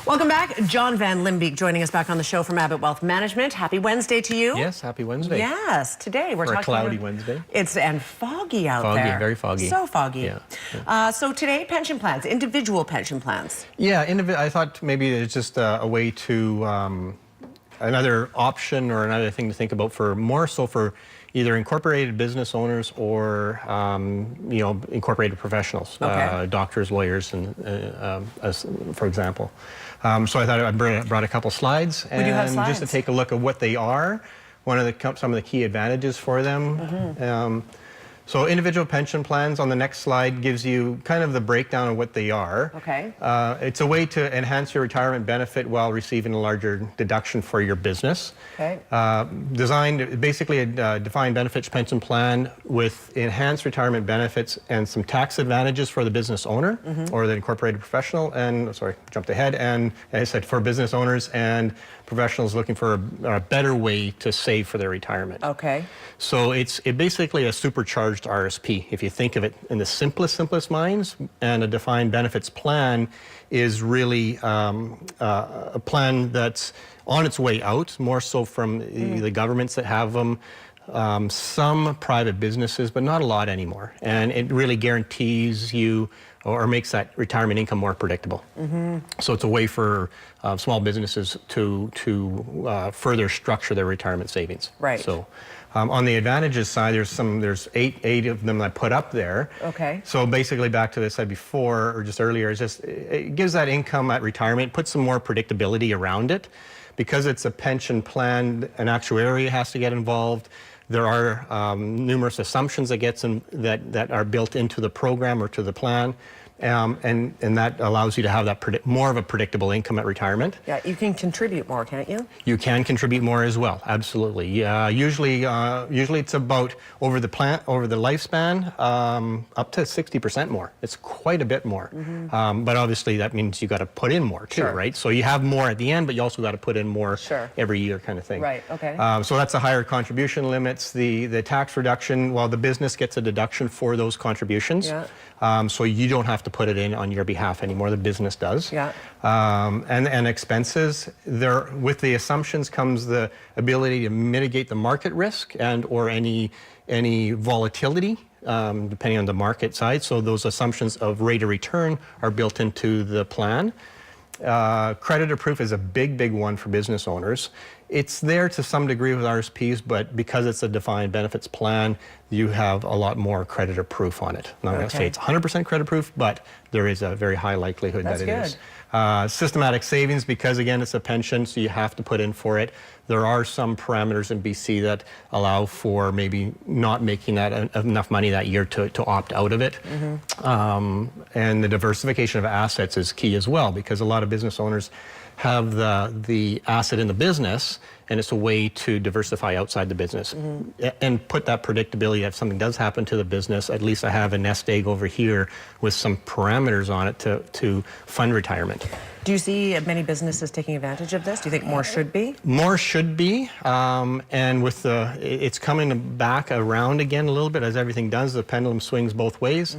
Welcome back. John Van Limbeek joining us back on the show from Abbott Wealth Management. Happy Wednesday to you. Yes, happy Wednesday. Yes, today we're talking a cloudy Wednesday. And foggy out there. Foggy, very foggy. So foggy. Yeah. So today, pension plans, individual pension plans. Yeah, I thought maybe it's just a way to, another option or another thing to think about for more so for either incorporated business owners or, incorporated professionals, Okay. doctors, lawyers, and for example. So I thought I brought a couple slides We do have slides. just to take a look at what they are, some of the key advantages for them. So individual pension plans on the next slide gives you kind of the breakdown of what they are. Okay. It's a way to enhance your retirement benefit while receiving a larger deduction for your business. Okay. Designed, basically a defined benefits pension plan with enhanced retirement benefits and some tax advantages for the business owner or the incorporated professional. And sorry, jumped ahead. And as I said, for business owners and professionals looking for a better way to save for their retirement. Okay. So it's basically a supercharged RSP. If you think of it in the simplest minds, and a defined benefits plan is really a plan that's on its way out, more so from the governments that have them, some private businesses, but not a lot anymore. And it really guarantees you or makes that retirement income more predictable. So it's a way for small businesses to further structure their retirement savings. Right. So on the advantages side, there's eight of them that I put up there. Okay. So basically, back to what I said before or just earlier, it gives that income at retirement, puts some more predictability around it. Because it's a pension plan, an actuary has to get involved. There are numerous assumptions that are built into the program or to the plan. And that allows you to have that more of a predictable income at retirement. Yeah, you can contribute more, can't you? You can contribute more as well, absolutely. Usually it's about over the lifespan up to 60% more. It's quite a bit more. But obviously that means you got to put in more too, right? So you have more at the end, but you also got to put in more every year, kind of thing. Right. Okay. So that's the higher contribution limits. The tax reduction, while the business gets a deduction for those contributions. Yeah. So you don't have to put it in on your behalf anymore. The business does. Yeah. And expenses. With the assumptions comes the ability to mitigate the market risk and or any volatility, depending on the market side. So those assumptions of rate of return are built into the plan. Creditor proof is a big one for business owners. It's there to some degree with RSPs, but because it's a defined benefits plan, you have a lot more creditor proof on it. I'm not going to say it's 100% credit proof, but there is a very high likelihood that it is. Systematic savings, because again, it's a pension, so you have to put in for it. There are some parameters in BC that allow for maybe not making that enough money that year to opt out of it. And the diversification of assets is key as well, because a lot of business owners have the asset in the business, and it's a way to diversify outside the business and put that predictability. If something does happen to the business, at least I have a nest egg over here with some parameters on it to fund retirement. Do you see many businesses taking advantage of this? Do you think more should be? More should be, and with it's coming back around again a little bit, as everything does. The pendulum swings both ways.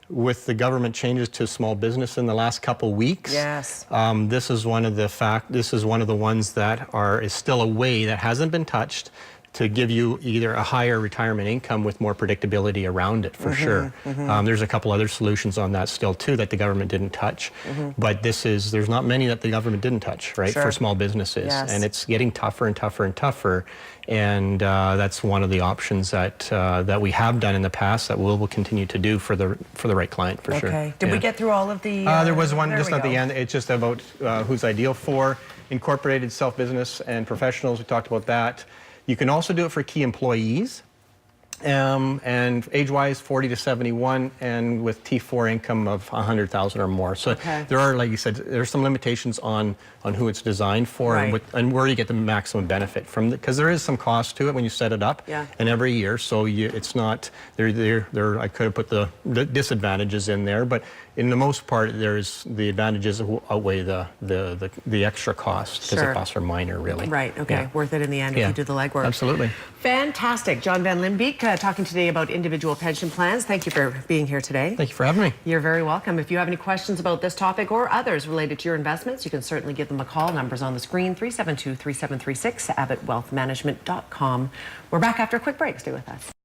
With the government changes to small business in the last couple weeks, yes, this is one of the ones that is still a way that hasn't been touched to give you either a higher retirement income with more predictability around it, for sure. There's a couple other solutions on that still too that the government didn't touch, but there's not many that the government didn't touch, right, for small businesses. Yes. And it's getting tougher and tougher and tougher, and that's one of the options that we have done in the past that we'll continue to do for the right client, for sure. Okay. Did we get through all of the? There was one just at the end. It's just about who's ideal for incorporated self-business and professionals. We talked about that. You can also do it for key employees, and age-wise 40 to 71, and with T4 income of 100,000 or more. So there are, like you said, there's some limitations on who it's designed for, and where you get the maximum benefit from, because there is some cost to it when you set it up, and every year. So it's not there. I could have put the disadvantages in there, but in the most part, there's the advantages outweigh the extra cost, because the costs are minor, really. Right. Okay. Worth it in the end if you do the legwork. Absolutely. Fantastic. John Van Limbeek talking today about individual pension plans. Thank you for being here today. Thank you for having me. You're very welcome. If you have any questions about this topic or others related to your investments, you can certainly give them a call. Numbers on the screen, 372-3736, abbottwealthmanagement.com. We're back after a quick break. Stay with us.